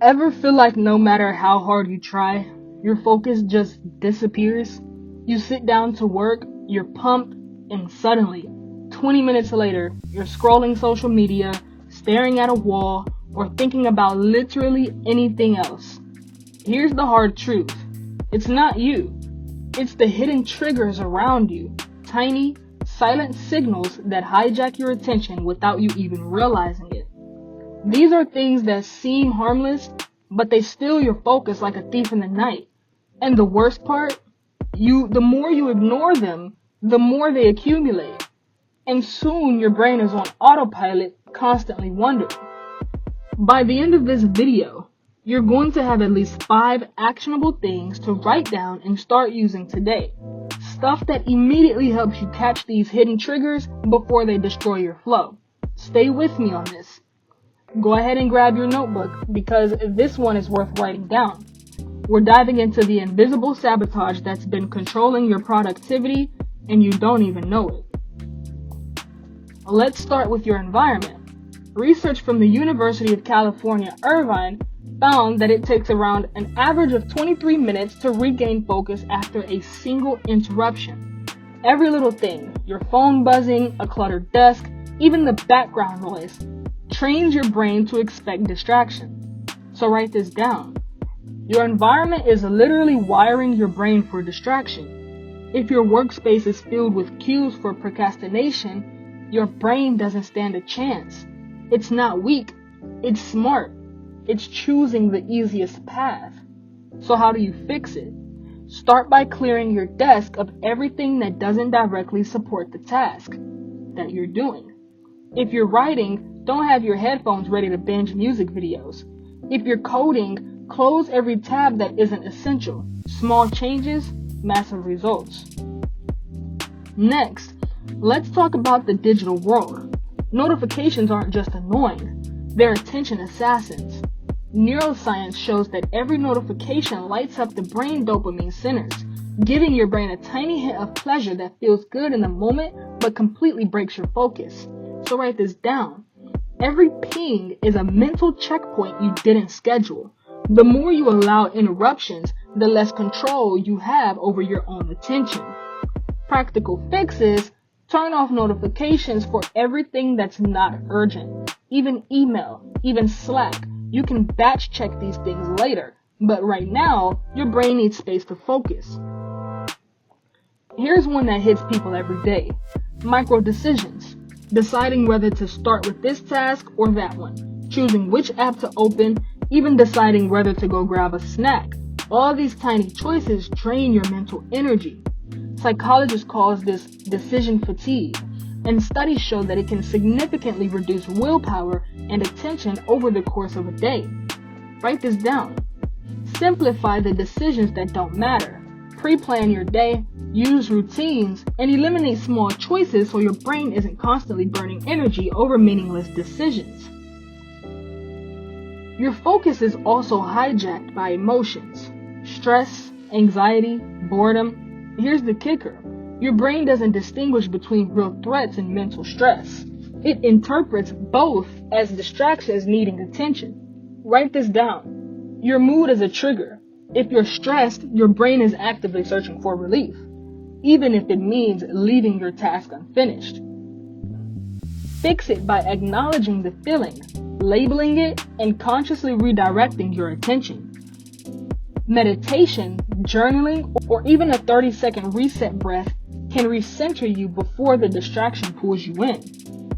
Ever feel like no matter how hard you try, your focus just disappears? You sit down to work, you're pumped, and suddenly, 20 minutes later, you're scrolling social media, staring at a wall, or thinking about literally anything else. Here's the hard truth. It's not you. It's the hidden triggers around you. Tiny, silent signals that hijack your attention without you even realizing it. These are things that seem harmless, but they steal your focus like a thief in the night. And the worst part, the more you ignore them, the more they accumulate. And soon your brain is on autopilot, constantly wondering. By the end of this video, you're going to have at least 5 actionable things to write down and start using today. Stuff that immediately helps you catch these hidden triggers before they destroy your flow. Stay with me on this. Go ahead and grab your notebook because this one is worth writing down. We're diving into the invisible sabotage that's been controlling your productivity and you don't even know it. Let's start with your environment. Research from the University of California, Irvine found that it takes around an average of 23 minutes to regain focus after a single interruption. Every little thing, your phone buzzing, a cluttered desk, even the background noise, trains your brain to expect distraction. So write this down. Your environment is literally wiring your brain for distraction. If your workspace is filled with cues for procrastination, your brain doesn't stand a chance. It's not weak, it's smart. It's choosing the easiest path. So how do you fix it? Start by clearing your desk of everything that doesn't directly support the task that you're doing. If you're writing, don't have your headphones ready to binge music videos. If you're coding, close every tab that isn't essential. Small changes, massive results. Next, let's talk about the digital world. Notifications aren't just annoying, they're attention assassins. Neuroscience shows that every notification lights up the brain dopamine centers, giving your brain a tiny hit of pleasure that feels good in the moment but completely breaks your focus. So write this down. Every ping is a mental checkpoint you didn't schedule. The more you allow interruptions, the less control you have over your own attention. Practical fixes: turn off notifications for everything that's not urgent. Even email, even Slack. You can batch check these things later, but right now, your brain needs space to focus. Here's one that hits people every day. Micro decisions. Deciding whether to start with this task or that one. Choosing which app to open, even deciding whether to go grab a snack. All these tiny choices drain your mental energy. Psychologists call this decision fatigue, and studies show that it can significantly reduce willpower and attention over the course of a day. Write this down. Simplify the decisions that don't matter. Pre-plan your day, use routines, and eliminate small choices so your brain isn't constantly burning energy over meaningless decisions. Your focus is also hijacked by emotions. Stress, anxiety, boredom. Here's the kicker. Your brain doesn't distinguish between real threats and mental stress. It interprets both as distractions needing attention. Write this down. Your mood is a trigger. If you're stressed, your brain is actively searching for relief, even if it means leaving your task unfinished. Fix it by acknowledging the feeling, labeling it, and consciously redirecting your attention. Meditation, journaling, or even a 30-second reset breath can recenter you before the distraction pulls you in.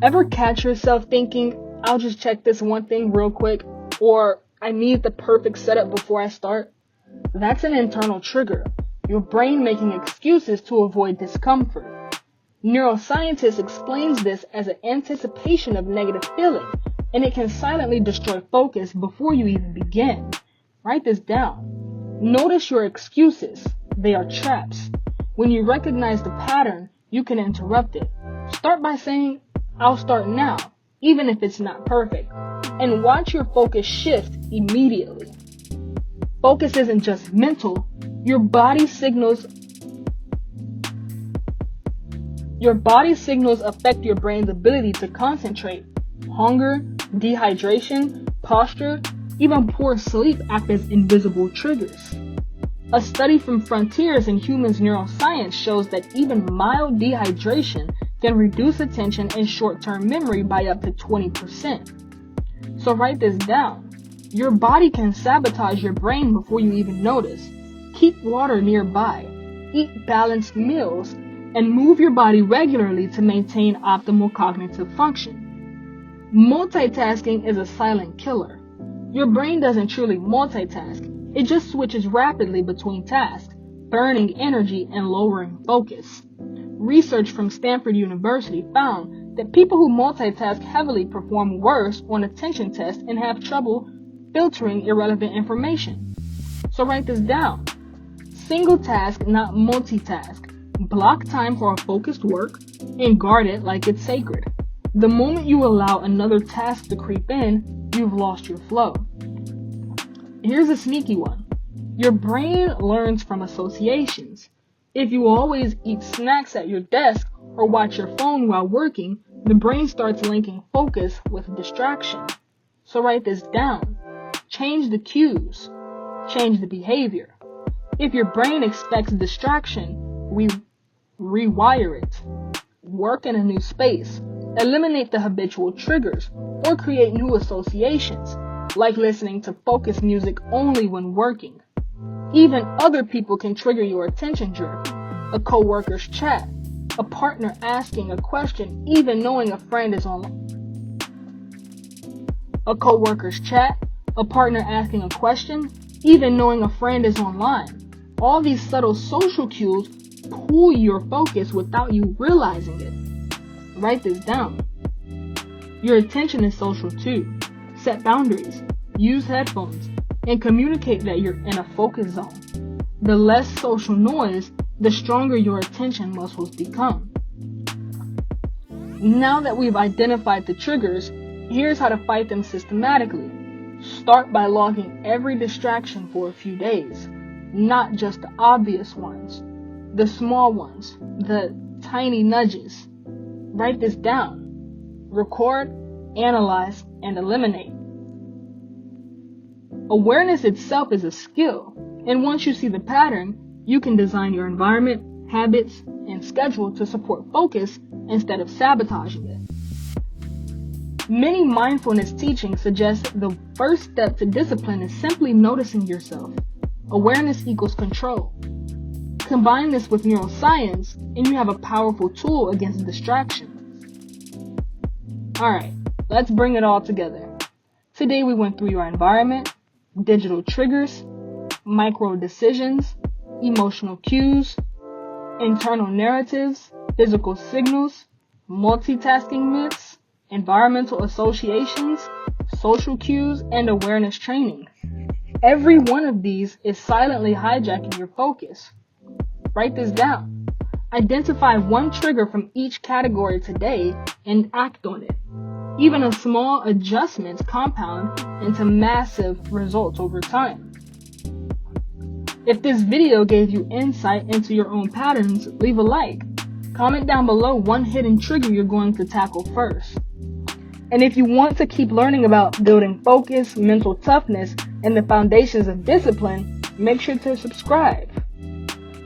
Ever catch yourself thinking, I'll just check this one thing real quick, or I need the perfect setup before I start? That's an internal trigger, your brain making excuses to avoid discomfort. Neuroscientists explains this as an anticipation of negative feeling, and it can silently destroy focus before you even begin. Write this down. Notice your excuses. They are traps. When you recognize the pattern, you can interrupt it. Start by saying, I'll start now, even if it's not perfect, and watch your focus shift immediately. Focus isn't just mental. Your body signals affect your brain's ability to concentrate. Hunger, dehydration, posture, Even poor sleep acts as invisible triggers. A study from Frontiers in Human Neuroscience shows that even mild dehydration can reduce attention and short-term memory by up to 20%. So write this down. Your body can sabotage your brain before you even notice. Keep water nearby, eat balanced meals, and move your body regularly to maintain optimal cognitive function. Multitasking is a silent killer. Your brain doesn't truly multitask. It just switches rapidly between tasks, burning energy and lowering focus. Research from Stanford University found that people who multitask heavily perform worse on attention tests and have trouble filtering irrelevant information. So write this down. Single task, not multitask. Block time for a focused work and guard it like it's sacred. The moment you allow another task to creep in, you've lost your flow. Here's a sneaky one. Your brain learns from associations. If you always eat snacks at your desk or watch your phone while working, the brain starts linking focus with distraction. So write this down. Change the cues. Change the behavior. If your brain expects distraction, rewire it. Work in a new space. Eliminate the habitual triggers or create new associations, like listening to focused music only when working. Even other people can trigger your attention jerk. A coworker's chat, a partner asking a question even knowing a friend is online. A coworker's chat, a partner asking a question even knowing a friend is online. All these subtle social cues pull your focus without you realizing it. Write this down. Your attention is social too. Set boundaries, use headphones, and communicate that you're in a focus zone. The less social noise, the stronger your attention muscles become. Now that we've identified the triggers, here's how to fight them systematically. Start by logging every distraction for a few days, not just the obvious ones, the small ones, the tiny nudges. Write this down. Record, analyze, and eliminate. Awareness itself is a skill, and once you see the pattern, you can design your environment, habits, and schedule to support focus instead of sabotaging it. Many mindfulness teachings suggest the first step to discipline is simply noticing yourself. Awareness equals control. Combine this with neuroscience, and you have a powerful tool against distraction. Alright, let's bring it all together. Today we went through your environment, digital triggers, micro decisions, emotional cues, internal narratives, physical signals, multitasking myths, environmental associations, social cues, and awareness training. Every one of these is silently hijacking your focus. Write this down. Identify one trigger from each category today and act on it. Even a small adjustments compound into massive results over time. If this video gave you insight into your own patterns, leave a like. Comment down below one hidden trigger you're going to tackle first. And if you want to keep learning about building focus, mental toughness, and the foundations of discipline, make sure to subscribe.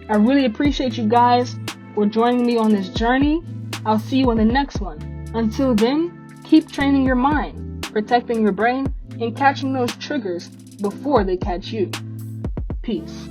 I really appreciate you guys for joining me on this journey. I'll see you on the next one. Until then, keep training your mind, protecting your brain, and catching those triggers before they catch you. Peace.